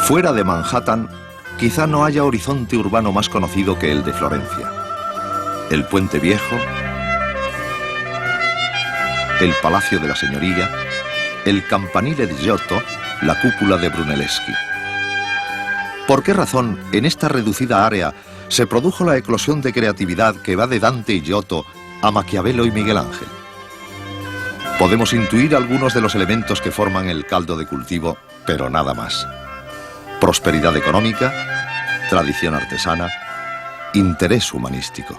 Fuera de Manhattan, quizá no haya horizonte urbano más conocido que el de Florencia. El Puente Viejo, el Palacio de la Señoría, el Campanile di Giotto, la cúpula de Brunelleschi. ¿Por qué razón en esta reducida área se produjo la eclosión de creatividad que va de Dante y Giotto a Maquiavelo y Miguel Ángel? Podemos intuir algunos de los elementos que forman el caldo de cultivo, pero nada más. Prosperidad económica, tradición artesana, interés humanístico.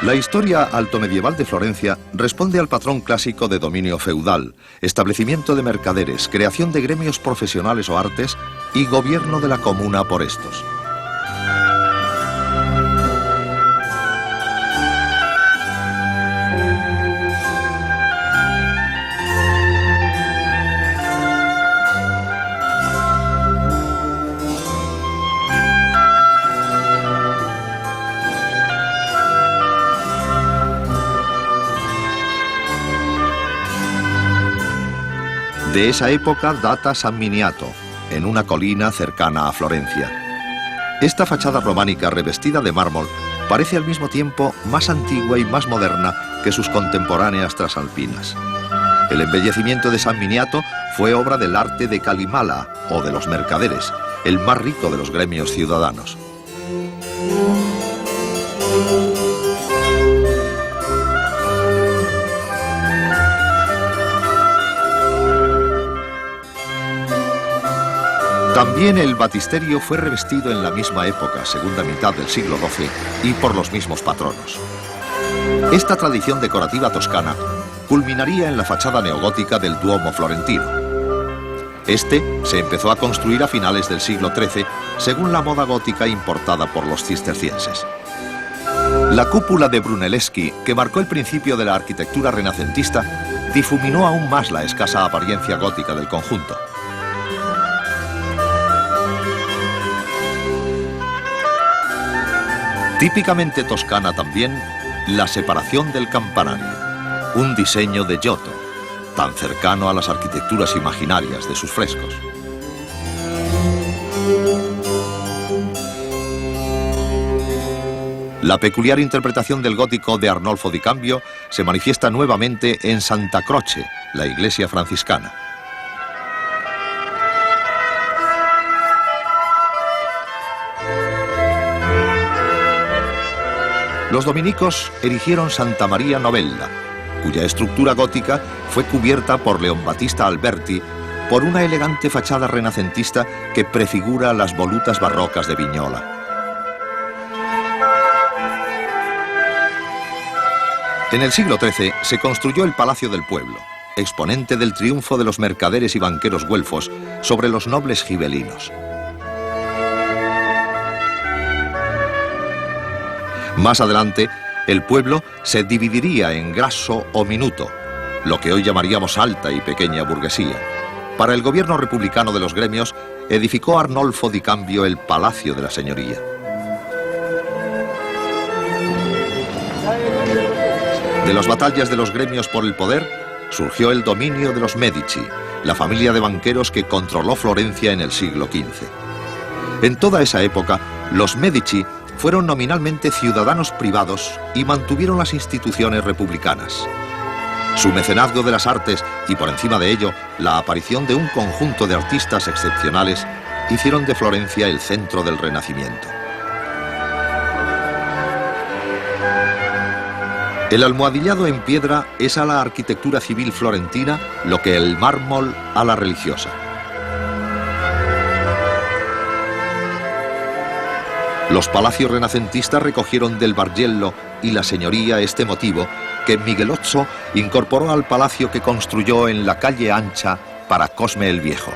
La historia altomedieval de Florencia responde al patrón clásico de dominio feudal, establecimiento de mercaderes, creación de gremios profesionales o artes y gobierno de la comuna por estos. De esa época data San Miniato, en una colina cercana a Florencia. Esta fachada románica revestida de mármol parece al mismo tiempo más antigua y más moderna que sus contemporáneas trasalpinas. El embellecimiento de San Miniato fue obra del arte de Calimala, o de los mercaderes, el más rico de los gremios ciudadanos. También el batisterio fue revestido en la misma época, segunda mitad del siglo XII, y por los mismos patronos. Esta tradición decorativa toscana culminaría en la fachada neogótica del Duomo florentino. Este se empezó a construir a finales del siglo XIII, según la moda gótica importada por los cistercienses. La cúpula de Brunelleschi, que marcó el principio de la arquitectura renacentista, difuminó aún más la escasa apariencia gótica del conjunto. Típicamente toscana también, la separación del campanario, un diseño de Giotto, tan cercano a las arquitecturas imaginarias de sus frescos. La peculiar interpretación del gótico de Arnolfo di Cambio se manifiesta nuevamente en Santa Croce, la iglesia franciscana. Los dominicos erigieron Santa María Novella, cuya estructura gótica fue cubierta por León Battista Alberti por una elegante fachada renacentista que prefigura las volutas barrocas de Vignola. En el siglo XIII se construyó el Palacio del Pueblo, exponente del triunfo de los mercaderes y banqueros güelfos sobre los nobles gibelinos. Más adelante, el pueblo se dividiría en grasso o minuto, lo que hoy llamaríamos alta y pequeña burguesía. Para el gobierno republicano de los gremios, edificó Arnolfo di Cambio el Palacio de la Señoría. De las batallas de los gremios por el poder, surgió el dominio de los Medici, la familia de banqueros que controló Florencia en el siglo XV. En toda esa época, los Medici fueron nominalmente ciudadanos privados y mantuvieron las instituciones republicanas. Su mecenazgo de las artes y, por encima de ello, la aparición de un conjunto de artistas excepcionales hicieron de Florencia el centro del Renacimiento. El almohadillado en piedra es a la arquitectura civil florentina lo que el mármol a la religiosa. Los palacios renacentistas recogieron del Bargello y la señoría este motivo que Miguelozzo incorporó al palacio que construyó en la calle Ancha para Cosme el Viejo.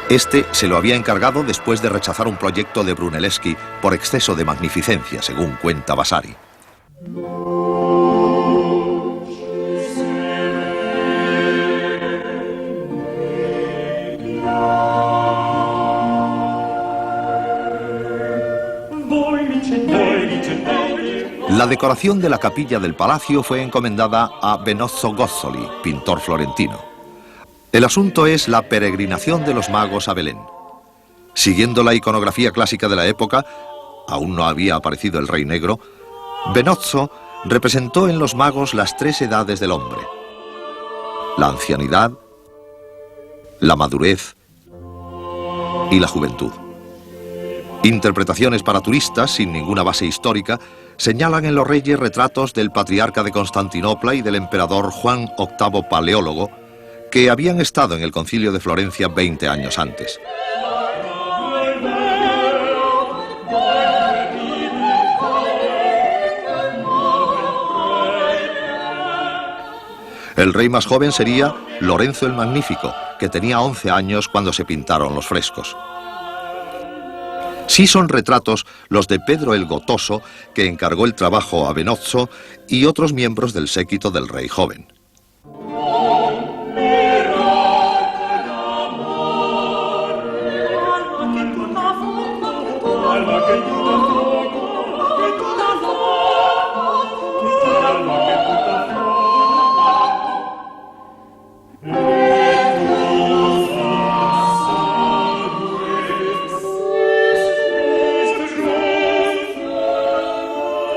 Este se lo había encargado después de rechazar un proyecto de Brunelleschi por exceso de magnificencia, según cuenta Vasari. La decoración de la capilla del palacio fue encomendada a Benozzo Gozzoli, pintor florentino. El asunto es la peregrinación de los magos a Belén. Siguiendo la iconografía clásica de la época, aún no había aparecido el Rey Negro, Benozzo representó en los magos las tres edades del hombre: la ancianidad, la madurez y la juventud. Interpretaciones para turistas, sin ninguna base histórica, señalan en los reyes retratos del patriarca de Constantinopla y del emperador Juan VIII Paleólogo, que habían estado en el concilio de Florencia 20 años antes. El rey más joven sería Lorenzo el Magnífico, que tenía 11 años cuando se pintaron los frescos. Sí son retratos los de Pedro el Gotoso, que encargó el trabajo a Benozzo y otros miembros del séquito del rey joven.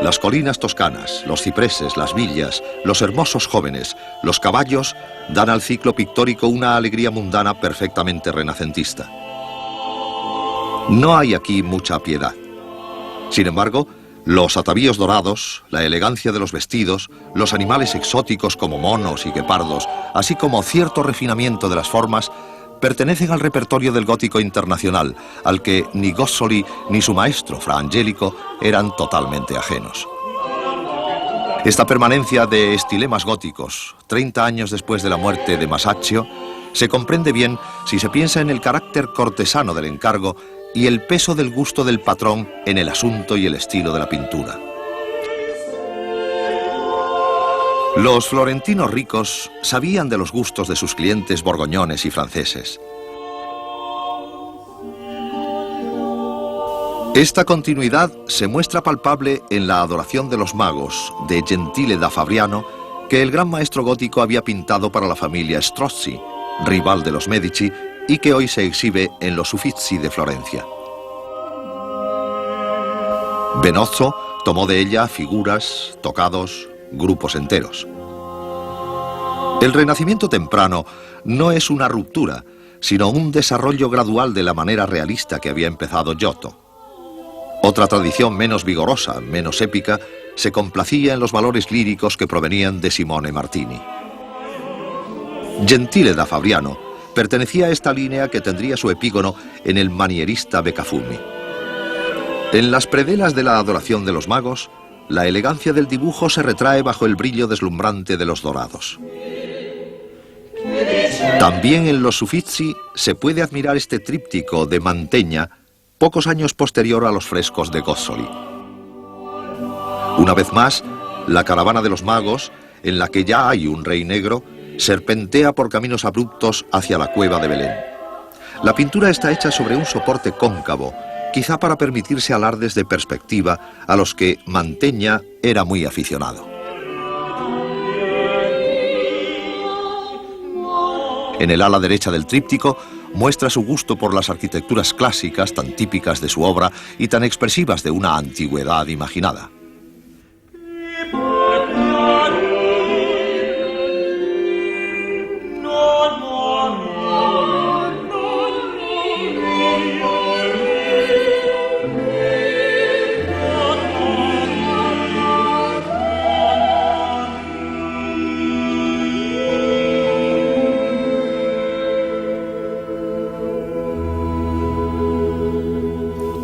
Las colinas toscanas, los cipreses, las villas, los hermosos jóvenes, los caballos dan al ciclo pictórico una alegría mundana perfectamente renacentista. No hay aquí mucha piedad. Sin embargo, los atavíos dorados, la elegancia de los vestidos, los animales exóticos como monos y guepardos, así como cierto refinamiento de las formas, pertenecen al repertorio del gótico internacional, al que ni Gozzoli ni su maestro, Fra Angelico, eran totalmente ajenos. Esta permanencia de estilemas góticos, 30 años después de la muerte de Masaccio, se comprende bien si se piensa en el carácter cortesano del encargo y el peso del gusto del patrón en el asunto y el estilo de la pintura. Los florentinos ricos sabían de los gustos de sus clientes borgoñones y franceses. Esta continuidad se muestra palpable en la adoración de los magos de Gentile da Fabriano, que el gran maestro gótico había pintado para la familia Strozzi, rival de los Medici, y que hoy se exhibe en los Uffizi de Florencia. Benozzo tomó de ella figuras, tocados, grupos enteros. El Renacimiento temprano no es una ruptura, sino un desarrollo gradual de la manera realista que había empezado Giotto. Otra tradición menos vigorosa, menos épica, se complacía en los valores líricos que provenían de Simone Martini. Gentile da Fabriano pertenecía a esta línea que tendría su epígono en el manierista Beccafumi. En las predelas de la adoración de los magos, la elegancia del dibujo se retrae bajo el brillo deslumbrante de los dorados. También en los Uffizi se puede admirar este tríptico de Mantegna, pocos años posterior a los frescos de Gozzoli. Una vez más, la caravana de los magos, en la que ya hay un rey negro, serpentea por caminos abruptos hacia la cueva de Belén. La pintura está hecha sobre un soporte cóncavo, quizá para permitirse alardes de perspectiva a los que Mantegna era muy aficionado. En el ala derecha del tríptico muestra su gusto por las arquitecturas clásicas tan típicas de su obra y tan expresivas de una antigüedad imaginada.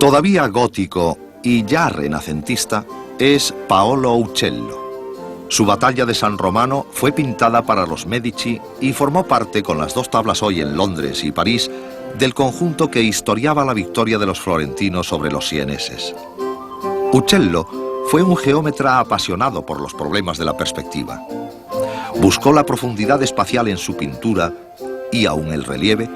Todavía gótico y ya renacentista es Paolo Uccello. Su batalla de San Romano fue pintada para los Medici y formó parte, con las dos tablas hoy en Londres y París, del conjunto que historiaba la victoria de los florentinos sobre los sieneses. Uccello fue un geómetra apasionado por los problemas de la perspectiva. Buscó la profundidad espacial en su pintura y aún el relieve,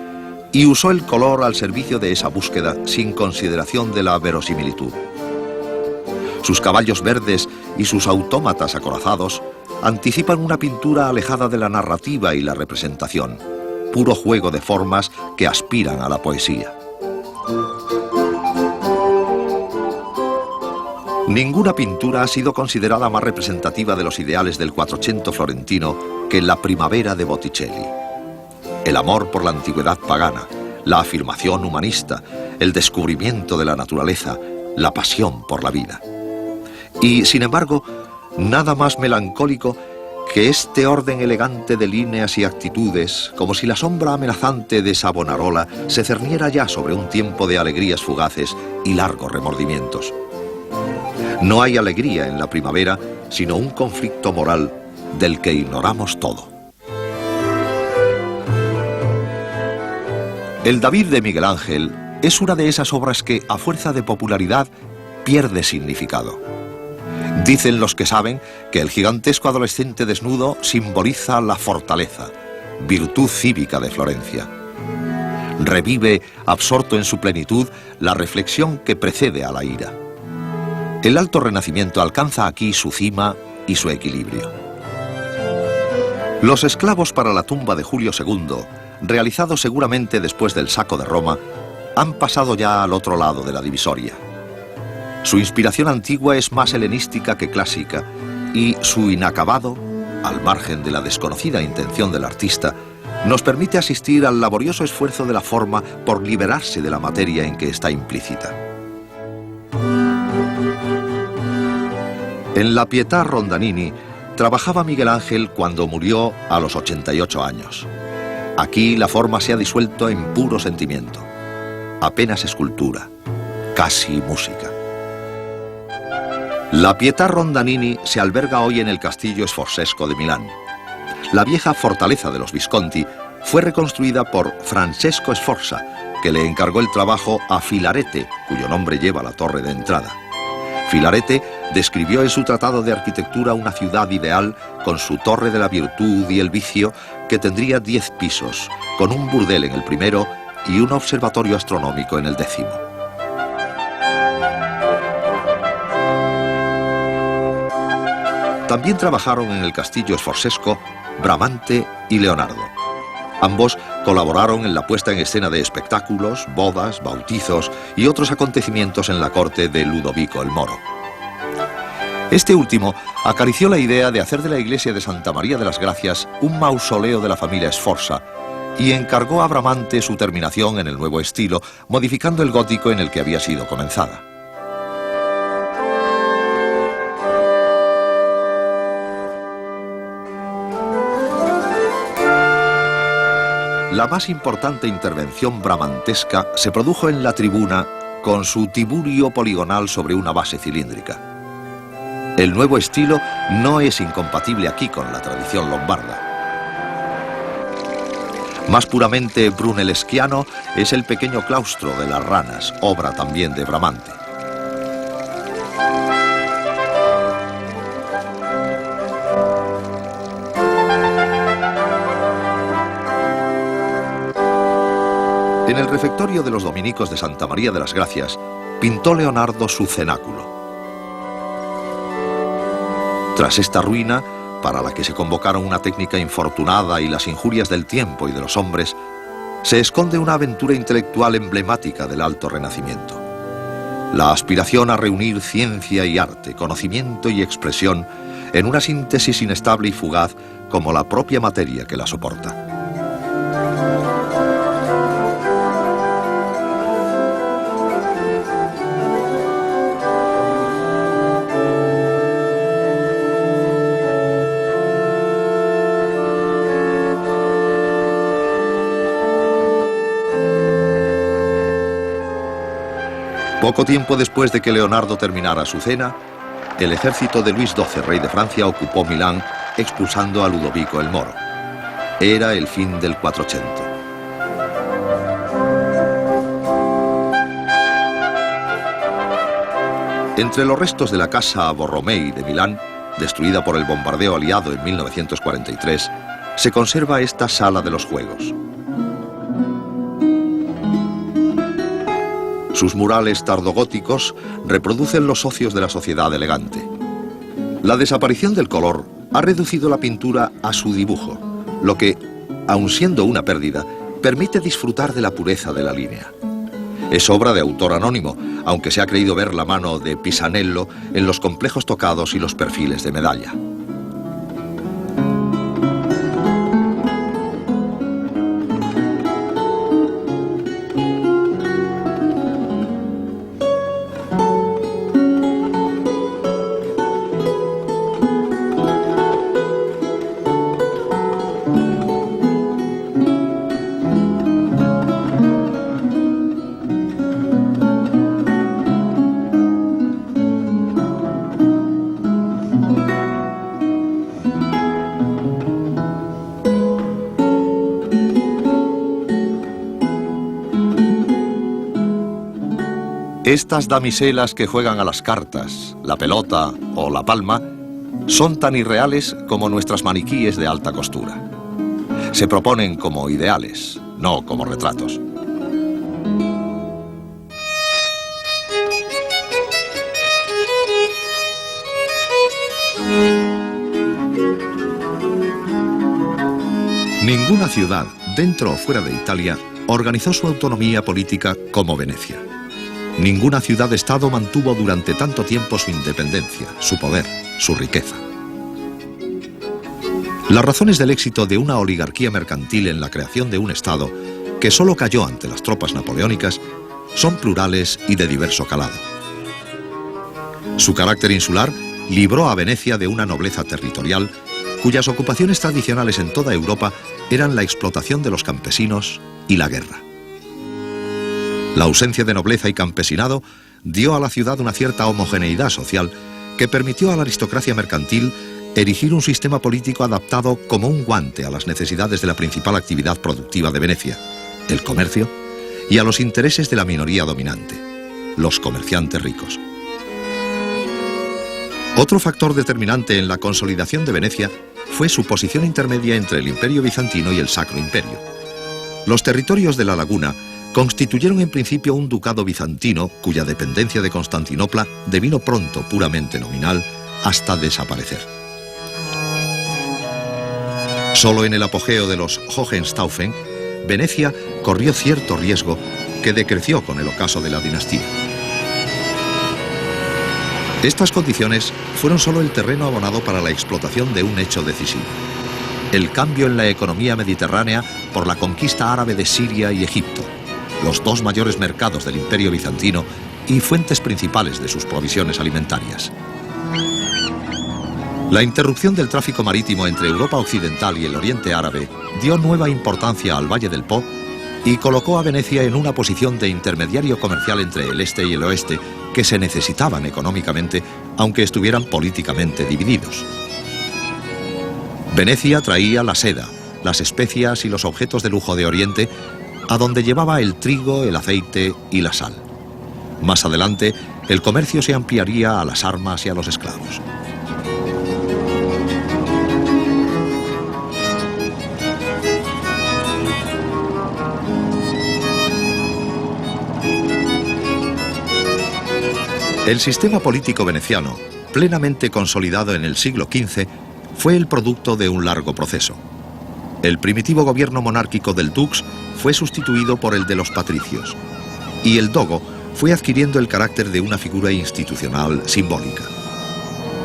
y usó el color al servicio de esa búsqueda sin consideración de la verosimilitud. Sus caballos verdes y sus autómatas acorazados anticipan una pintura alejada de la narrativa y la representación, puro juego de formas que aspiran a la poesía. Ninguna pintura ha sido considerada más representativa de los ideales del Quattrocento florentino que La Primavera de Botticelli. El amor por la antigüedad pagana, la afirmación humanista, el descubrimiento de la naturaleza, la pasión por la vida. Y, sin embargo, nada más melancólico que este orden elegante de líneas y actitudes, como si la sombra amenazante de Savonarola se cerniera ya sobre un tiempo de alegrías fugaces y largos remordimientos. No hay alegría en la primavera, sino un conflicto moral del que ignoramos todo. El David de Miguel Ángel es una de esas obras que, a fuerza de popularidad, pierde significado. Dicen los que saben que el gigantesco adolescente desnudo simboliza la fortaleza, virtud cívica de Florencia. Revive, absorto en su plenitud, la reflexión que precede a la ira. El Alto Renacimiento alcanza aquí su cima y su equilibrio. Los esclavos para la tumba de Julio II, realizados seguramente después del saco de Roma, han pasado ya al otro lado de la divisoria. Su inspiración antigua es más helenística que clásica y su inacabado, al margen de la desconocida intención del artista, nos permite asistir al laborioso esfuerzo de la forma por liberarse de la materia en que está implícita. En la Pietà Rondanini trabajaba Miguel Ángel cuando murió a los 88 años. Aquí la forma se ha disuelto en puro sentimiento. Apenas escultura, casi música. La Pietà Rondanini se alberga hoy en el Castillo Sforzesco de Milán. La vieja fortaleza de los Visconti fue reconstruida por Francesco Sforza, que le encargó el trabajo a Filarete, cuyo nombre lleva la torre de entrada. Filarete describió en su tratado de arquitectura una ciudad ideal con su torre de la virtud y el vicio que tendría 10 pisos, con un burdel en el primero y un observatorio astronómico en el 10º. También trabajaron en el castillo sforzesco Bramante y Leonardo. Ambos colaboraron en la puesta en escena de espectáculos, bodas, bautizos y otros acontecimientos en la corte de Ludovico el Moro. Este último acarició la idea de hacer de la iglesia de Santa María de las Gracias un mausoleo de la familia Sforza y encargó a Bramante su terminación en el nuevo estilo, modificando el gótico en el que había sido comenzada. La más importante intervención bramantesca se produjo en la tribuna con su tiburio poligonal sobre una base cilíndrica. El nuevo estilo no es incompatible aquí con la tradición lombarda. Más puramente brunelleschiano es el pequeño claustro de las Ranas, obra también de Bramante. En el refectorio de los dominicos de Santa María de las Gracias pintó Leonardo su cenáculo. Tras esta ruina, para la que se convocaron una técnica infortunada y las injurias del tiempo y de los hombres, se esconde una aventura intelectual emblemática del Alto Renacimiento. La aspiración a reunir ciencia y arte, conocimiento y expresión en una síntesis inestable y fugaz como la propia materia que la soporta. Poco tiempo después de que Leonardo terminara su cena, el ejército de Luis XII, rey de Francia, ocupó Milán, expulsando a Ludovico el Moro. Era el fin del Quattrocento. Entre los restos de la casa Borromei de Milán, destruida por el bombardeo aliado en 1943, se conserva esta sala de los juegos. Sus murales tardogóticos reproducen los ocios de la sociedad elegante. La desaparición del color ha reducido la pintura a su dibujo, lo que, aun siendo una pérdida, permite disfrutar de la pureza de la línea. Es obra de autor anónimo, aunque se ha creído ver la mano de Pisanello en los complejos tocados y los perfiles de medalla. Estas damiselas que juegan a las cartas, la pelota o la palma son tan irreales como nuestras maniquíes de alta costura. Se proponen como ideales, no como retratos. Ninguna ciudad, dentro o fuera de Italia, organizó su autonomía política como Venecia. Ninguna ciudad-estado mantuvo durante tanto tiempo su independencia, su poder, su riqueza. Las razones del éxito de una oligarquía mercantil en la creación de un estado que solo cayó ante las tropas napoleónicas son plurales y de diverso calado. Su carácter insular libró a Venecia de una nobleza territorial cuyas ocupaciones tradicionales en toda Europa eran la explotación de los campesinos y la guerra. La ausencia de nobleza y campesinado dio a la ciudad una cierta homogeneidad social que permitió a la aristocracia mercantil erigir un sistema político adaptado como un guante a las necesidades de la principal actividad productiva de Venecia, el comercio, y a los intereses de la minoría dominante, los comerciantes ricos. Otro factor determinante en la consolidación de Venecia fue su posición intermedia entre el Imperio Bizantino y el Sacro Imperio. Los territorios de la laguna constituyeron en principio un ducado bizantino cuya dependencia de Constantinopla devino pronto puramente nominal hasta desaparecer. Solo en el apogeo de los Hohenstaufen, Venecia corrió cierto riesgo que decreció con el ocaso de la dinastía. Estas condiciones fueron solo el terreno abonado para la explotación de un hecho decisivo: el cambio en la economía mediterránea por la conquista árabe de Siria y Egipto, los dos mayores mercados del Imperio Bizantino y fuentes principales de sus provisiones alimentarias. La interrupción del tráfico marítimo entre Europa Occidental y el Oriente Árabe dio nueva importancia al Valle del Po y colocó a Venecia en una posición de intermediario comercial entre el este y el oeste que se necesitaban económicamente, aunque estuvieran políticamente divididos. Venecia traía la seda, las especias y los objetos de lujo de Oriente, a donde llevaba el trigo, el aceite y la sal. Más adelante, el comercio se ampliaría a las armas y a los esclavos. El sistema político veneciano, plenamente consolidado en el siglo XV, fue el producto de un largo proceso. El primitivo gobierno monárquico del dux fue sustituido por el de los patricios, y el dogo fue adquiriendo el carácter de una figura institucional simbólica.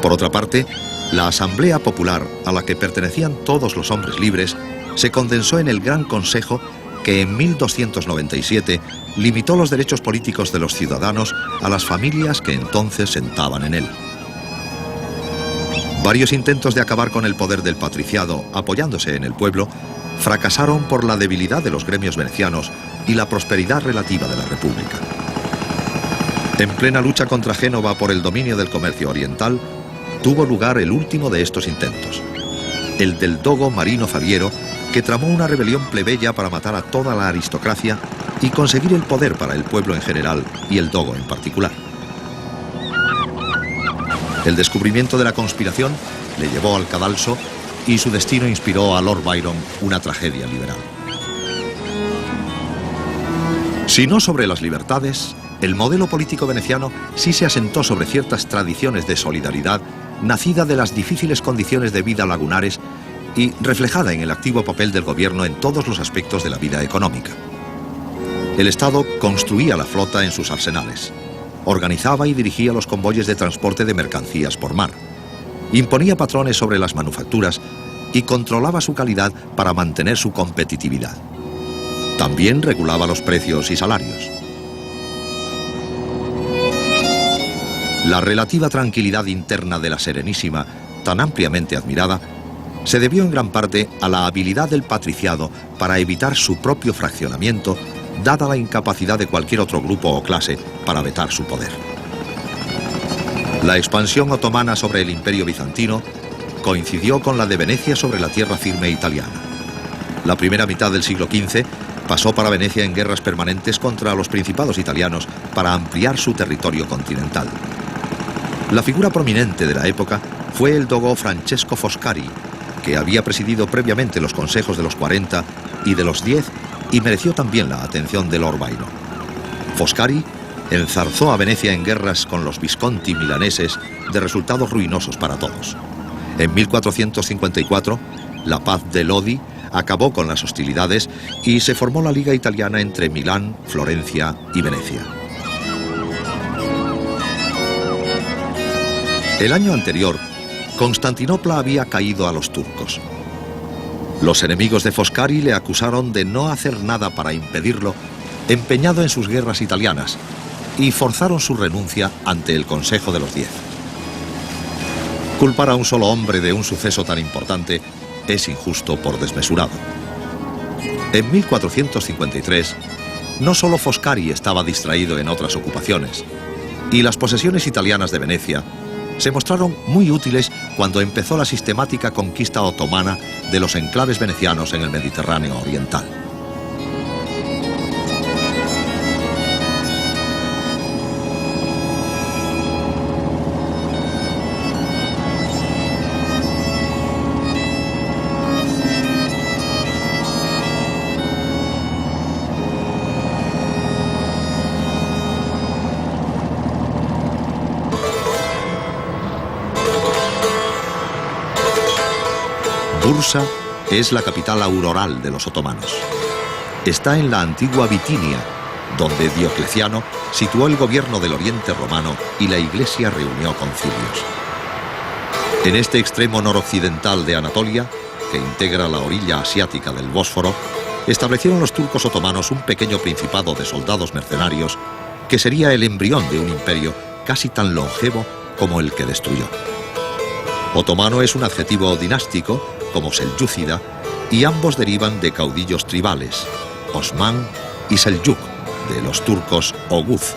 Por otra parte, la Asamblea Popular, a la que pertenecían todos los hombres libres, se condensó en el Gran Consejo que en 1297 limitó los derechos políticos de los ciudadanos a las familias que entonces sentaban en él. Varios intentos de acabar con el poder del patriciado apoyándose en el pueblo fracasaron por la debilidad de los gremios venecianos y la prosperidad relativa de la República. En plena lucha contra Génova por el dominio del comercio oriental, tuvo lugar el último de estos intentos, el del dogo Marino Faliero, que tramó una rebelión plebeya para matar a toda la aristocracia y conseguir el poder para el pueblo en general y el dogo en particular. El descubrimiento de la conspiración le llevó al cadalso y su destino inspiró a Lord Byron una tragedia liberal. Si no sobre las libertades, el modelo político veneciano sí se asentó sobre ciertas tradiciones de solidaridad nacida de las difíciles condiciones de vida lagunares y reflejada en el activo papel del gobierno en todos los aspectos de la vida económica. El Estado construía la flota en sus arsenales, organizaba y dirigía los convoyes de transporte de mercancías por mar, imponía patrones sobre las manufacturas y controlaba su calidad para mantener su competitividad. También regulaba los precios y salarios. La relativa tranquilidad interna de la Serenísima, tan ampliamente admirada, se debió en gran parte a la habilidad del patriciado para evitar su propio fraccionamiento, dada la incapacidad de cualquier otro grupo o clase para vetar su poder. La expansión otomana sobre el Imperio bizantino coincidió con la de Venecia sobre la tierra firme italiana. La primera mitad del siglo XV pasó para Venecia en guerras permanentes contra los principados italianos para ampliar su territorio continental. La figura prominente de la época fue el dogo Francesco Foscari, que había presidido previamente los consejos de los 40 y de los 10 y mereció también la atención de Lord Byron. Foscari enzarzó a Venecia en guerras con los Visconti milaneses de resultados ruinosos para todos. En 1454, la paz de Lodi acabó con las hostilidades y se formó la Liga Italiana entre Milán, Florencia y Venecia. El año anterior, Constantinopla había caído a los turcos. Los enemigos de Foscari le acusaron de no hacer nada para impedirlo, empeñado en sus guerras italianas, y forzaron su renuncia ante el Consejo de los 10. Culpar a un solo hombre de un suceso tan importante es injusto por desmesurado. En 1453, no solo Foscari estaba distraído en otras ocupaciones, y las posesiones italianas de Venecia se mostraron muy útiles cuando empezó la sistemática conquista otomana de los enclaves venecianos en el Mediterráneo oriental. Bursa es la capital auroral de los otomanos. Está en la antigua Bitinia, donde Diocleciano situó el gobierno del Oriente Romano y la Iglesia reunió concilios. En este extremo noroccidental de Anatolia, que integra la orilla asiática del Bósforo, establecieron los turcos otomanos un pequeño principado de soldados mercenarios que sería el embrión de un imperio casi tan longevo como el que destruyó. Otomano es un adjetivo dinástico, como selyúcida, y ambos derivan de caudillos tribales, Osman y Seljuk, de los turcos Oguz,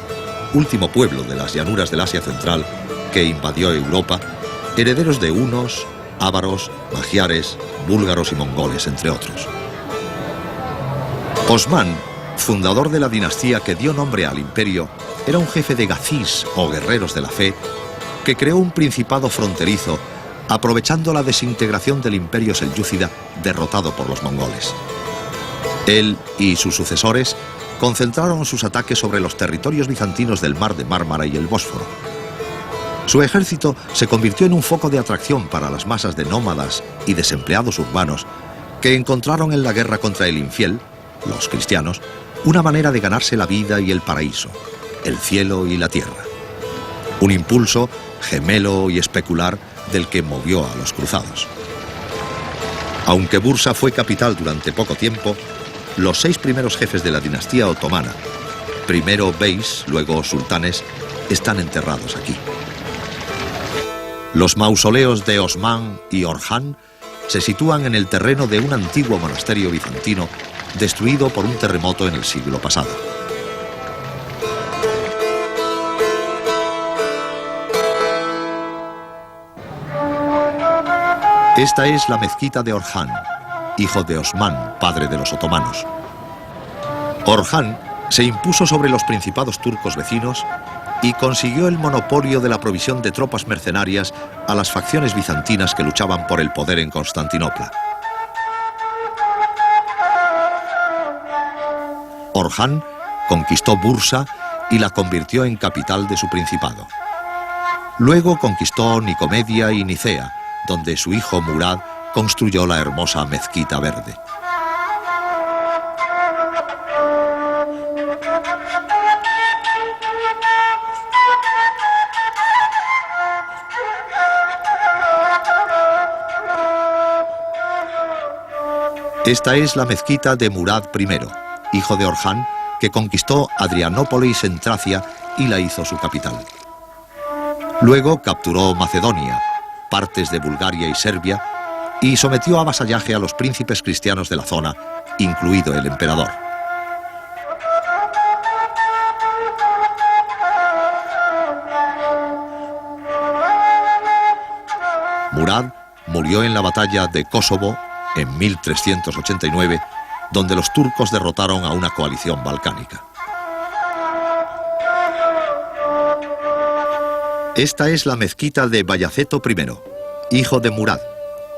último pueblo de las llanuras del Asia Central que invadió Europa, herederos de hunos, ávaros, magiares, búlgaros y mongoles, entre otros. Osman, fundador de la dinastía que dio nombre al imperio, era un jefe de gazís o guerreros de la fe que creó un principado fronterizo aprovechando la desintegración del imperio selyúcida derrotado por los mongoles. Él y sus sucesores concentraron sus ataques sobre los territorios bizantinos del Mar de Mármara y el Bósforo. Su ejército se convirtió en un foco de atracción para las masas de nómadas y desempleados urbanos que encontraron en la guerra contra el infiel, los cristianos, una manera de ganarse la vida y el paraíso, el cielo y la tierra. Un impulso gemelo y especular del que movió a los cruzados. Aunque Bursa fue capital durante poco tiempo, los 6 primeros jefes de la dinastía otomana, primero beys, luego sultanes, están enterrados aquí. Los mausoleos de Osman y Orhan se sitúan en el terreno de un antiguo monasterio bizantino destruido por un terremoto en el siglo pasado. Esta es la mezquita de Orhan, hijo de Osman, padre de los otomanos. Orhan se impuso sobre los principados turcos vecinos y consiguió el monopolio de la provisión de tropas mercenarias a las facciones bizantinas que luchaban por el poder en Constantinopla. Orhan conquistó Bursa y la convirtió en capital de su principado. Luego conquistó Nicomedia y Nicea, donde su hijo Murad construyó la hermosa Mezquita Verde. Esta es la mezquita de Murad I, hijo de Orhan, que conquistó Adrianópolis en Tracia y la hizo su capital. Luego capturó Macedonia, partes de Bulgaria y Serbia, y sometió a vasallaje a los príncipes cristianos de la zona, incluido el emperador. Murad murió en la batalla de Kosovo en 1389, donde los turcos derrotaron a una coalición balcánica. Esta es la mezquita de Bayaceto I, hijo de Murad,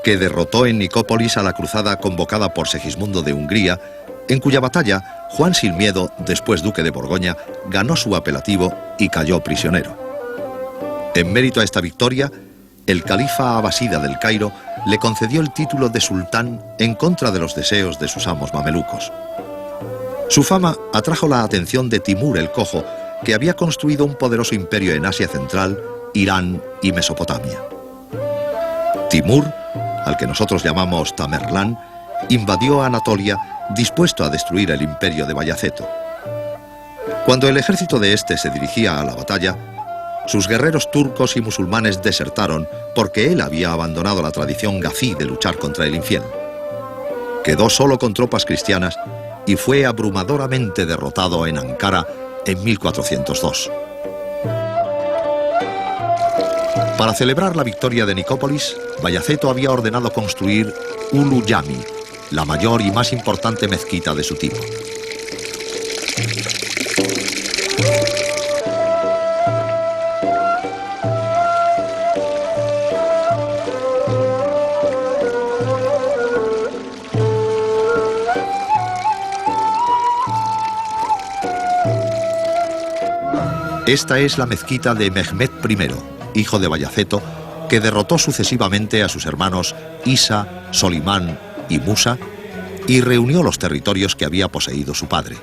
que derrotó en Nicópolis a la cruzada convocada por Segismundo de Hungría, en cuya batalla Juan sin Miedo, después duque de Borgoña, ganó su apelativo y cayó prisionero. En mérito a esta victoria, el califa abasida del Cairo le concedió el título de sultán en contra de los deseos de sus amos mamelucos. Su fama atrajo la atención de Timur el Cojo, que había construido un poderoso imperio en Asia Central, Irán y Mesopotamia. Timur, al que nosotros llamamos Tamerlán, invadió Anatolia dispuesto a destruir el imperio de Bayaceto. Cuando el ejército de este se dirigía a la batalla, sus guerreros turcos y musulmanes desertaron porque él había abandonado la tradición gazí de luchar contra el infiel. Quedó solo con tropas cristianas y fue abrumadoramente derrotado en Ankara en 1402. Para celebrar la victoria de Nicópolis, Bayaceto había ordenado construir Ulu Yami, la mayor y más importante mezquita de su tipo. Esta es la mezquita de Mehmed I, hijo de Bayaceto, que derrotó sucesivamente a sus hermanos Isa, Solimán y Musa y reunió los territorios que había poseído su padre.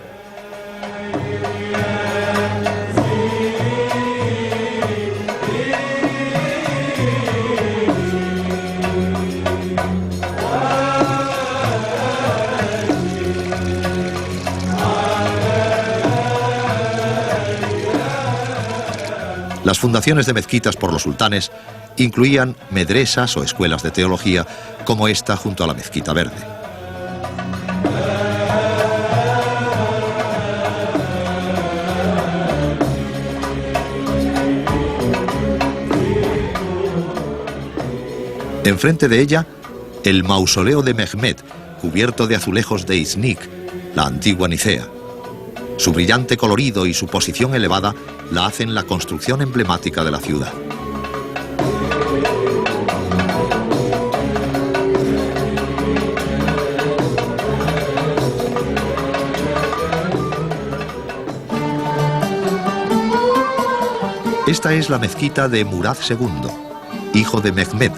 Las fundaciones de mezquitas por los sultanes incluían medresas o escuelas de teología, como esta junto a la Mezquita Verde. Enfrente de ella, el mausoleo de Mehmed, cubierto de azulejos de Iznik, la antigua Nicea. Su brillante colorido y su posición elevada la hacen la construcción emblemática de la ciudad. Esta es la mezquita de Murad II, hijo de Mehmed,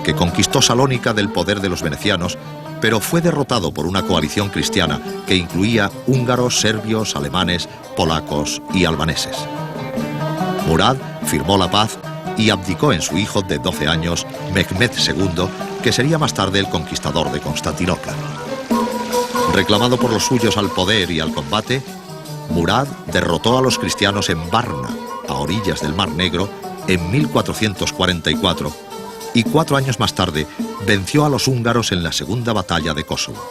que conquistó Salónica del poder de los venecianos, pero fue derrotado por una coalición cristiana que incluía húngaros, serbios, alemanes, polacos y albaneses. Murad firmó la paz y abdicó en su hijo de 12 años, Mehmed II, que sería más tarde el conquistador de Constantinopla. Reclamado por los suyos al poder y al combate, Murad derrotó a los cristianos en Varna, a orillas del Mar Negro, en 1444, y 4 años más tarde venció a los húngaros en la Segunda Batalla de Kosovo.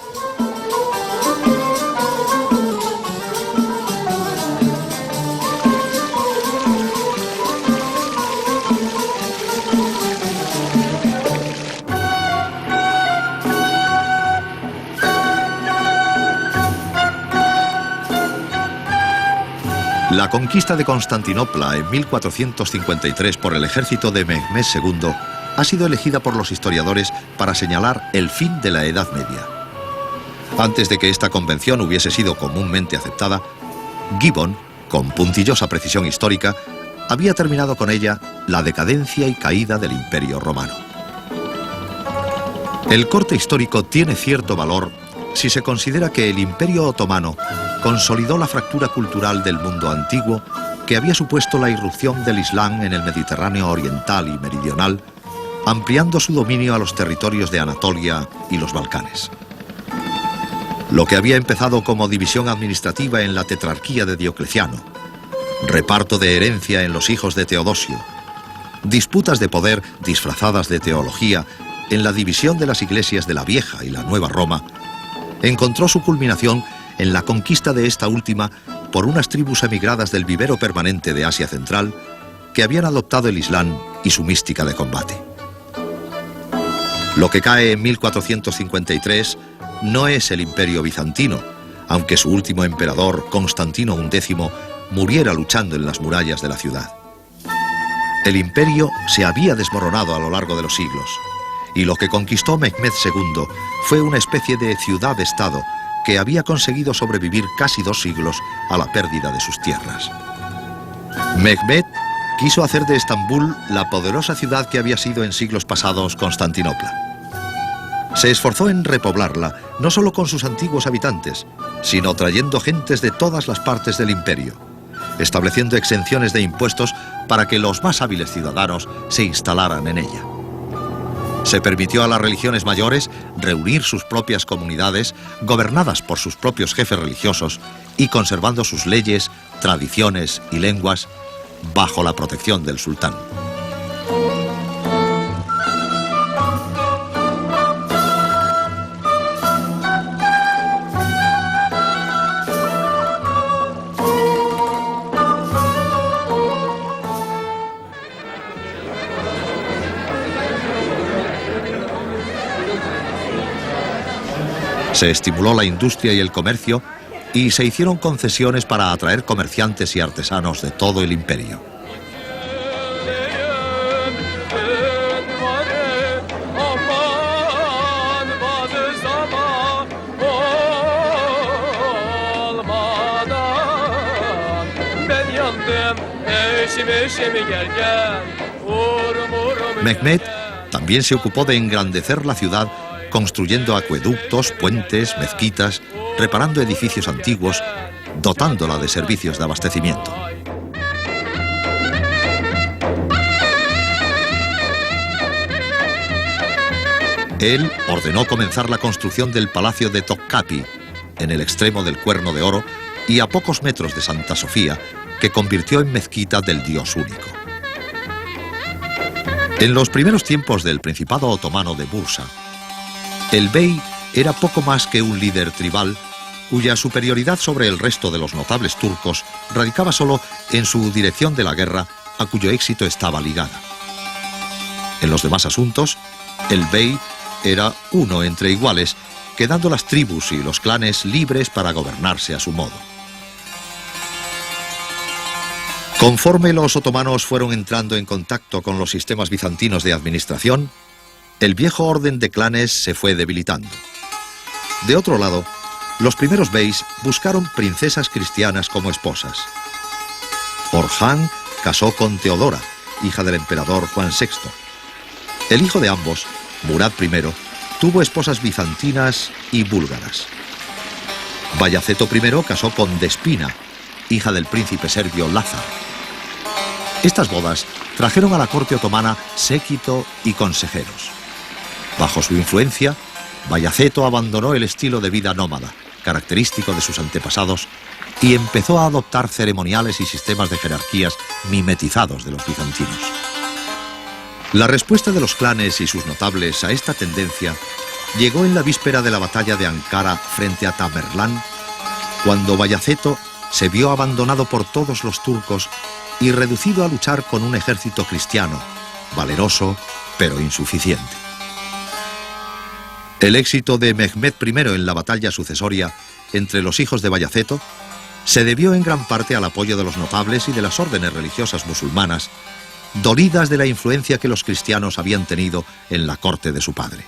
La conquista de Constantinopla en 1453 por el ejército de Mehmed II ha sido elegida por los historiadores para señalar el fin de la Edad Media. Antes de que esta convención hubiese sido comúnmente aceptada, Gibbon, con puntillosa precisión histórica, había terminado con ella la decadencia y caída del Imperio Romano. El corte histórico tiene cierto valor si se considera que el Imperio Otomano consolidó la fractura cultural del mundo antiguo que había supuesto la irrupción del Islam en el Mediterráneo oriental y meridional, ampliando su dominio a los territorios de Anatolia y los Balcanes. Lo que había empezado como división administrativa en la tetrarquía de Diocleciano, reparto de herencia en los hijos de Teodosio, disputas de poder disfrazadas de teología en la división de las iglesias de la Vieja y la Nueva Roma, encontró su culminación en la conquista de esta última por unas tribus emigradas del vivero permanente de Asia Central que habían adoptado el Islam y su mística de combate. Lo que cae en 1453 no es el Imperio Bizantino, aunque su último emperador, Constantino XI, muriera luchando en las murallas de la ciudad. El imperio se había desmoronado a lo largo de los siglos, y lo que conquistó Mehmed II fue una especie de ciudad-estado que había conseguido sobrevivir casi 2 siglos a la pérdida de sus tierras. Mehmed quiso hacer de Estambul la poderosa ciudad que había sido en siglos pasados Constantinopla. Se esforzó en repoblarla, no solo con sus antiguos habitantes, sino trayendo gentes de todas las partes del imperio, estableciendo exenciones de impuestos para que los más hábiles ciudadanos se instalaran en ella. Se permitió a las religiones mayores reunir sus propias comunidades, gobernadas por sus propios jefes religiosos y conservando sus leyes, tradiciones y lenguas bajo la protección del sultán. Se estimuló la industria y el comercio y se hicieron concesiones para atraer comerciantes y artesanos de todo el imperio. Mehmed también se ocupó de engrandecer la ciudad construyendo acueductos, puentes, mezquitas, reparando edificios antiguos, dotándola de servicios de abastecimiento. Él ordenó comenzar la construcción del Palacio de Topkapi, en el extremo del Cuerno de Oro y a pocos metros de Santa Sofía, que convirtió en mezquita del Dios único. En los primeros tiempos del Principado Otomano de Bursa, el bey era poco más que un líder tribal cuya superioridad sobre el resto de los notables turcos radicaba solo en su dirección de la guerra, a cuyo éxito estaba ligada. En los demás asuntos, el bey era uno entre iguales, quedando las tribus y los clanes libres para gobernarse a su modo. Conforme los otomanos fueron entrando en contacto con los sistemas bizantinos de administración, el viejo orden de clanes se fue debilitando. De otro lado, los primeros beys buscaron princesas cristianas como esposas. Orhan casó con Teodora, hija del emperador Juan VI. El hijo de ambos, Murad I, tuvo esposas bizantinas y búlgaras. Bayaceto I casó con Despina, hija del príncipe serbio Lázar. Estas bodas trajeron a la corte otomana séquito y consejeros. Bajo su influencia, Bayaceto abandonó el estilo de vida nómada, característico de sus antepasados, y empezó a adoptar ceremoniales y sistemas de jerarquías mimetizados de los bizantinos. La respuesta de los clanes y sus notables a esta tendencia llegó en la víspera de la batalla de Ankara frente a Tamerlán, cuando Bayaceto se vio abandonado por todos los turcos y reducido a luchar con un ejército cristiano, valeroso pero insuficiente. El éxito de Mehmed I en la batalla sucesoria entre los hijos de Bayaceto se debió en gran parte al apoyo de los notables y de las órdenes religiosas musulmanas, dolidas de la influencia que los cristianos habían tenido en la corte de su padre.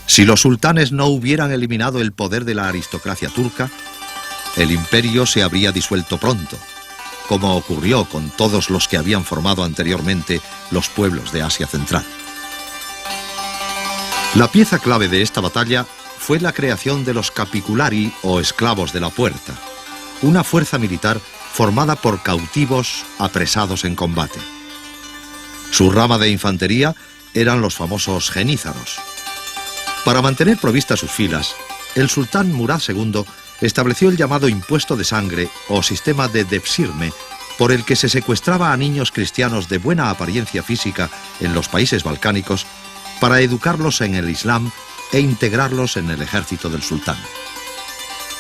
Si los sultanes no hubieran eliminado el poder de la aristocracia turca, el imperio se habría disuelto pronto, como ocurrió con todos los que habían formado anteriormente los pueblos de Asia Central. La pieza clave de esta batalla fue la creación de los Capiculari o esclavos de la puerta, una fuerza militar formada por cautivos apresados en combate. Su rama de infantería eran los famosos genízaros. Para mantener provistas sus filas, el sultán Murad II estableció el llamado impuesto de sangre o sistema de Devşirme, por el que se secuestraba a niños cristianos de buena apariencia física en los países balcánicos para educarlos en el Islam e integrarlos en el ejército del sultán.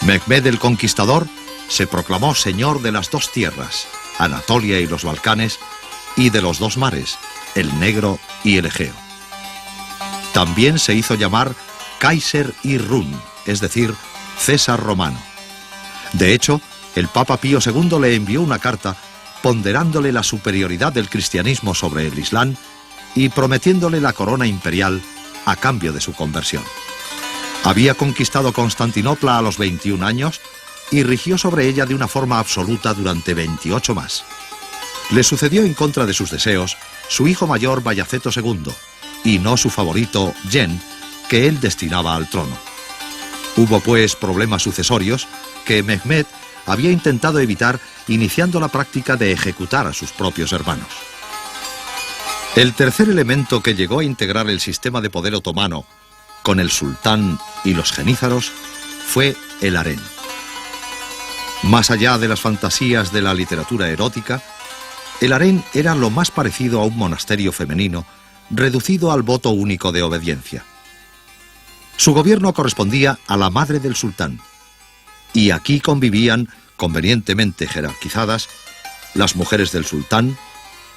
Mehmed el Conquistador se proclamó señor de las dos tierras, Anatolia y los Balcanes, y de los dos mares, el Negro y el Egeo. También se hizo llamar Kaiser Irún, es decir, César romano. De hecho, el Papa Pío II le envió una carta ponderándole la superioridad del cristianismo sobre el Islam y prometiéndole la corona imperial a cambio de su conversión. Había conquistado Constantinopla a los 21 años y rigió sobre ella de una forma absoluta durante 28 más. Le sucedió en contra de sus deseos su hijo mayor Bayaceto II, y no su favorito Yen, que él destinaba al trono. Hubo pues problemas sucesorios que Mehmed había intentado evitar iniciando la práctica de ejecutar a sus propios hermanos. El tercer elemento que llegó a integrar el sistema de poder otomano con el sultán y los genízaros fue el harén. Más allá de las fantasías de la literatura erótica, el harén era lo más parecido a un monasterio femenino reducido al voto único de obediencia. Su gobierno correspondía a la madre del sultán, y aquí convivían, convenientemente jerarquizadas, las mujeres del sultán,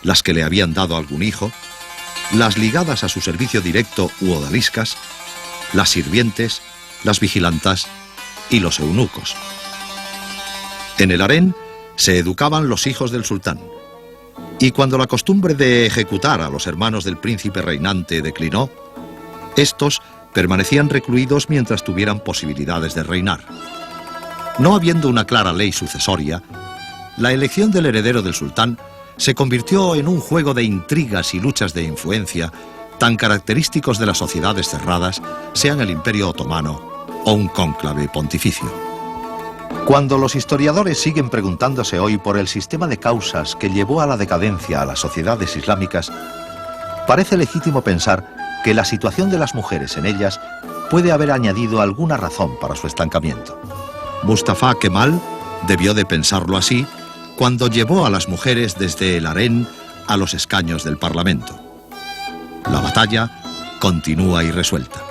las que le habían dado algún hijo, las ligadas a su servicio directo u odaliscas, las sirvientes, las vigilantas y los eunucos. En el harén se educaban los hijos del sultán, y cuando la costumbre de ejecutar a los hermanos del príncipe reinante declinó, estos permanecían recluidos mientras tuvieran posibilidades de reinar. No habiendo una clara ley sucesoria, la elección del heredero del sultán se convirtió en un juego de intrigas y luchas de influencia tan característicos de las sociedades cerradas, sean el Imperio Otomano o un cónclave pontificio. Cuando los historiadores siguen preguntándose hoy por el sistema de causas que llevó a la decadencia a las sociedades islámicas, parece legítimo pensar que la situación de las mujeres en ellas puede haber añadido alguna razón para su estancamiento. Mustafa Kemal debió de pensarlo así cuando llevó a las mujeres desde el harén a los escaños del Parlamento. La batalla continúa irresuelta.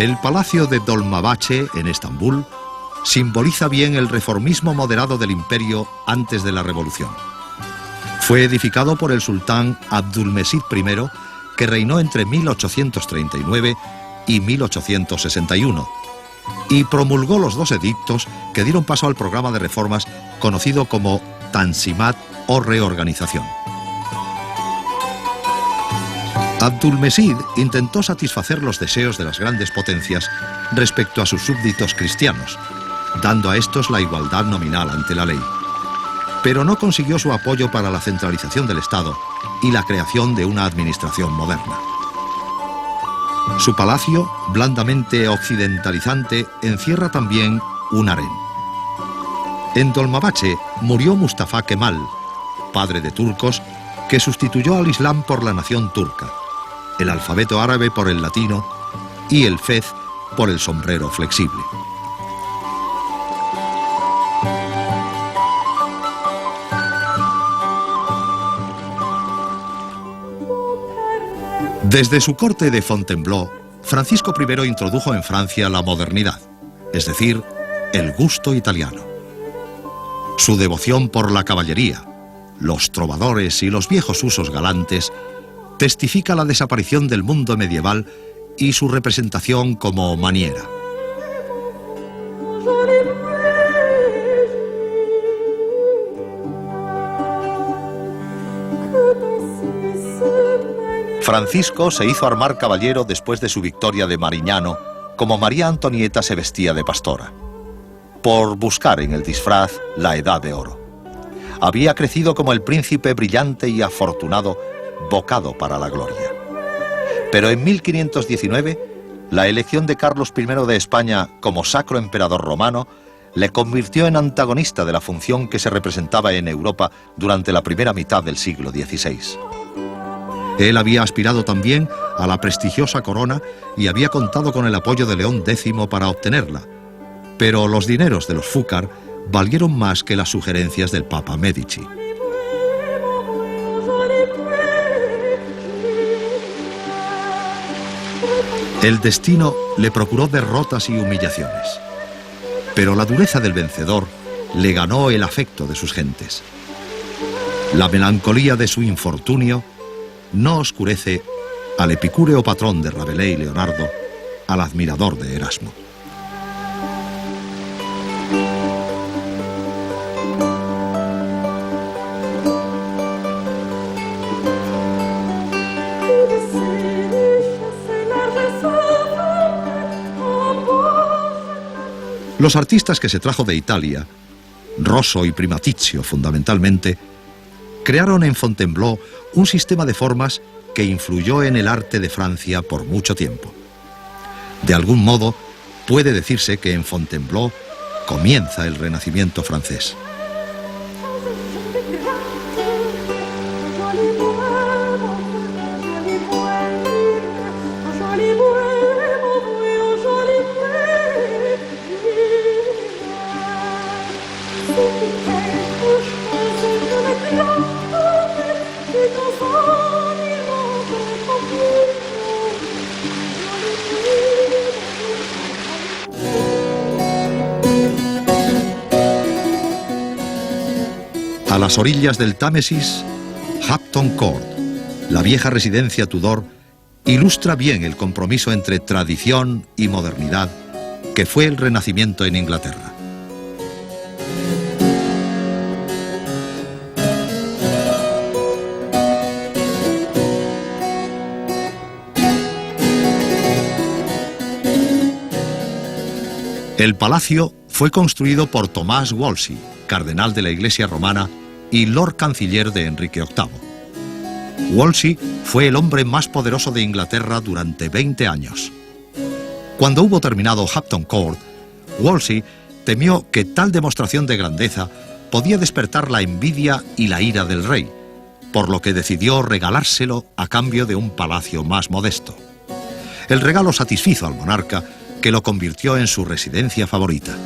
El Palacio de Dolmabahce, en Estambul, simboliza bien el reformismo moderado del imperio antes de la revolución. Fue edificado por el sultán Abdülmecid I, que reinó entre 1839 y 1861, y promulgó los dos edictos que dieron paso al programa de reformas conocido como Tanzimat o reorganización. Abdülmecid intentó satisfacer los deseos de las grandes potencias respecto a sus súbditos cristianos, dando a estos la igualdad nominal ante la ley. Pero no consiguió su apoyo para la centralización del Estado y la creación de una administración moderna. Su palacio, blandamente occidentalizante, encierra también un harén. En Dolmabahce murió Mustafa Kemal, padre de turcos, que sustituyó al Islam por la nación turca, el alfabeto árabe por el latino y el fez por el sombrero flexible. Desde su corte de Fontainebleau, Francisco I introdujo en Francia la modernidad, es decir, el gusto italiano. Su devoción por la caballería, los trovadores y los viejos usos galantes testifica la desaparición del mundo medieval y su representación como maniera. Francisco se hizo armar caballero después de su victoria de Marignano, como María Antonieta se vestía de pastora, por buscar en el disfraz la edad de oro. Había crecido como el príncipe brillante y afortunado, vocado para la gloria. Pero en 1519, la elección de Carlos I de España como sacro emperador romano le convirtió en antagonista de la función que se representaba en Europa durante la primera mitad del siglo XVI. Él había aspirado también a la prestigiosa corona y había contado con el apoyo de León X para obtenerla, pero los dineros de los Fúcar valieron más que las sugerencias del Papa Medici. El destino le procuró derrotas y humillaciones, pero la dureza del vencedor le ganó el afecto de sus gentes. La melancolía de su infortunio no oscurece al epicúreo patrón de Rabelais y Leonardo, al admirador de Erasmo. Los artistas que se trajo de Italia, Rosso y Primatizio fundamentalmente, crearon en Fontainebleau un sistema de formas que influyó en el arte de Francia por mucho tiempo. De algún modo, puede decirse que en Fontainebleau comienza el Renacimiento francés. A las orillas del Támesis, Hampton Court, la vieja residencia Tudor, ilustra bien el compromiso entre tradición y modernidad que fue el Renacimiento en Inglaterra. El palacio fue construido por Tomás Wolsey, cardenal de la Iglesia romana y Lord Canciller de Enrique VIII. Wolsey fue el hombre más poderoso de Inglaterra durante 20 años. Cuando hubo terminado Hampton Court, Wolsey temió que tal demostración de grandeza podía despertar la envidia y la ira del rey, por lo que decidió regalárselo a cambio de un palacio más modesto. El regalo satisfizo al monarca, que lo convirtió en su residencia favorita.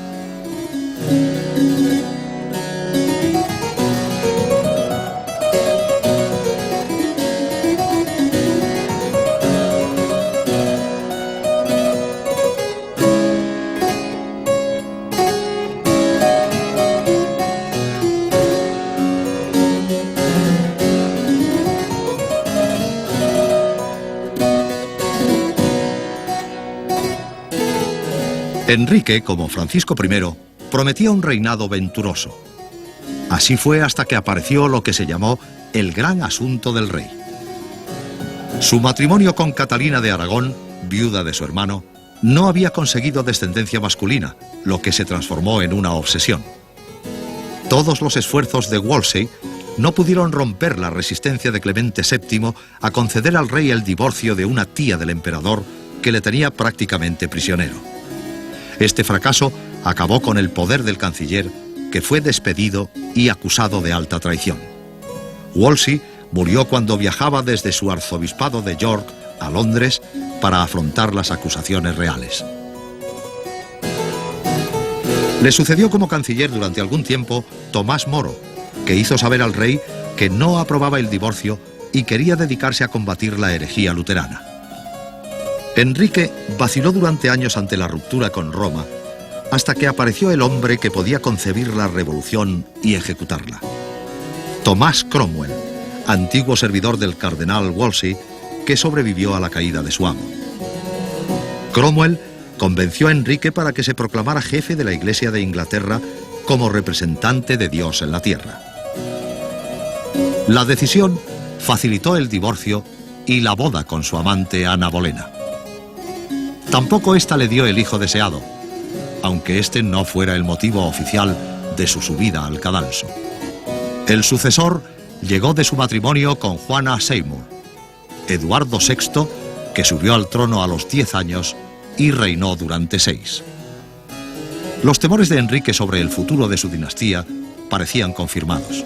Enrique, como Francisco I, prometía un reinado venturoso. Así fue hasta que apareció lo que se llamó el gran asunto del rey. Su matrimonio con Catalina de Aragón, viuda de su hermano, no había conseguido descendencia masculina, lo que se transformó en una obsesión. Todos los esfuerzos de Wolsey no pudieron romper la resistencia de Clemente VII a conceder al rey el divorcio de una tía del emperador que le tenía prácticamente prisionero. Este fracaso acabó con el poder del canciller, que fue despedido y acusado de alta traición. Wolsey murió cuando viajaba desde su arzobispado de York a Londres para afrontar las acusaciones reales. Le sucedió como canciller durante algún tiempo Tomás Moro, que hizo saber al rey que no aprobaba el divorcio y quería dedicarse a combatir la herejía luterana. Enrique vaciló durante años ante la ruptura con Roma hasta que apareció el hombre que podía concebir la revolución y ejecutarla. Tomás Cromwell, antiguo servidor del cardenal Wolsey, que sobrevivió a la caída de su amo. Cromwell convenció a Enrique para que se proclamara jefe de la Iglesia de Inglaterra como representante de Dios en la tierra. La decisión facilitó el divorcio y la boda con su amante Ana Bolena. Tampoco ésta le dio el hijo deseado, aunque este no fuera el motivo oficial de su subida al cadalso. El sucesor llegó de su matrimonio con Juana Seymour, Eduardo VI, que subió al trono a los 10 años y reinó durante 6. Los temores de Enrique sobre el futuro de su dinastía parecían confirmados.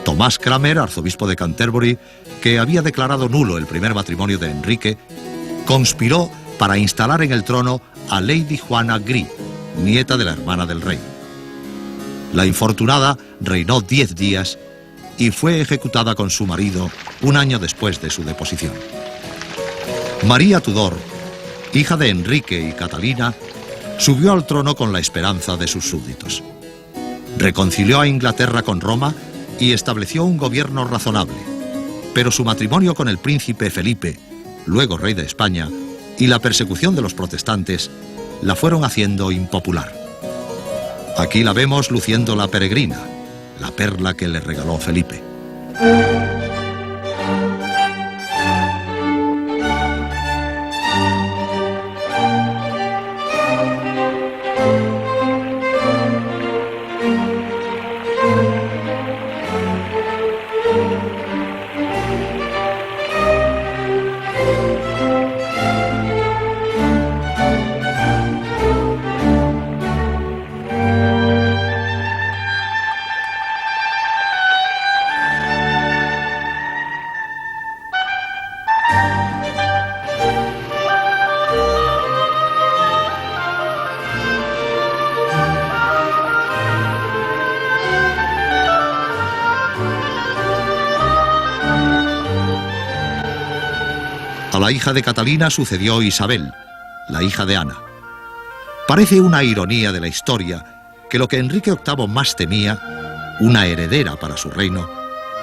Tomás Cranmer, arzobispo de Canterbury, que había declarado nulo el primer matrimonio de Enrique, conspiró para instalar en el trono a Lady Juana Grey, nieta de la hermana del rey. La infortunada reinó 10 días y fue ejecutada con su marido un año después de su deposición. María Tudor, hija de Enrique y Catalina, subió al trono con la esperanza de sus súbditos. Reconcilió a Inglaterra con Roma y estableció un gobierno razonable, pero su matrimonio con el príncipe Felipe, luego rey de España, y la persecución de los protestantes la fueron haciendo impopular. Aquí la vemos luciendo la peregrina, la perla que le regaló Felipe. A la hija de Catalina sucedió Isabel, la hija de Ana. Parece una ironía de la historia que lo que Enrique VIII más temía, una heredera para su reino,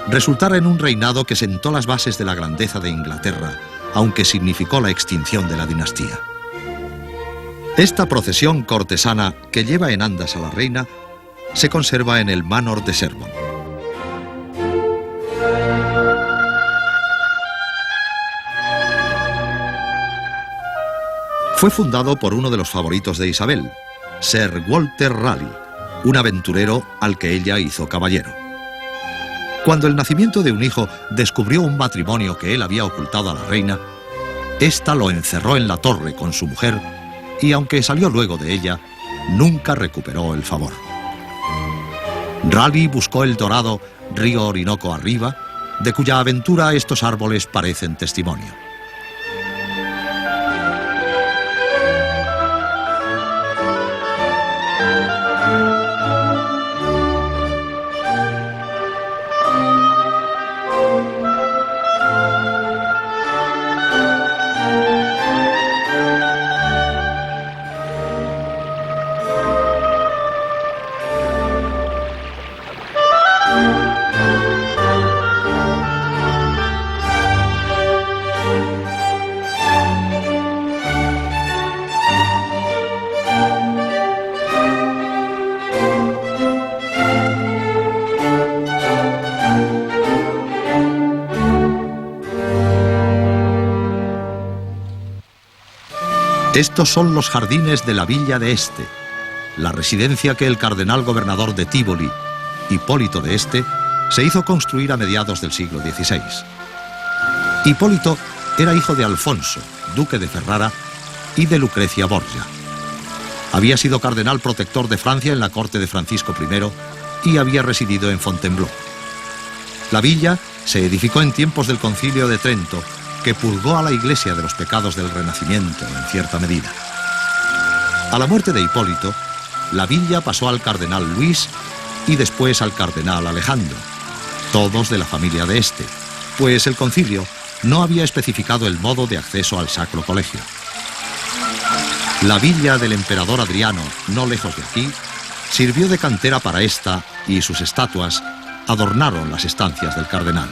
resultara en un reinado que sentó las bases de la grandeza de Inglaterra, aunque significó la extinción de la dinastía. Esta procesión cortesana que lleva en andas a la reina se conserva en el Manor de Sherborne. Fue fundado por uno de los favoritos de Isabel, Sir Walter Raleigh, un aventurero al que ella hizo caballero. Cuando el nacimiento de un hijo descubrió un matrimonio que él había ocultado a la reina, ésta lo encerró en la torre con su mujer y, aunque salió luego de ella, nunca recuperó el favor. Raleigh buscó el dorado río Orinoco arriba, de cuya aventura estos árboles parecen testimonio. Estos son los jardines de la Villa de Este, la residencia que el cardenal gobernador de Tívoli, Hipólito de Este, se hizo construir a mediados del siglo XVI. Hipólito era hijo de Alfonso, duque de Ferrara, y de Lucrecia Borgia. Había sido cardenal protector de Francia en la corte de Francisco I y había residido en Fontainebleau. La villa se edificó en tiempos del Concilio de Trento, que purgó a la Iglesia de los pecados del Renacimiento en cierta medida. A la muerte de Hipólito, la villa pasó al cardenal Luis y después al cardenal Alejandro, todos de la familia de este, pues el concilio no había especificado el modo de acceso al Sacro Colegio. La villa del emperador Adriano, no lejos de aquí, sirvió de cantera para esta y sus estatuas adornaron las estancias del cardenal.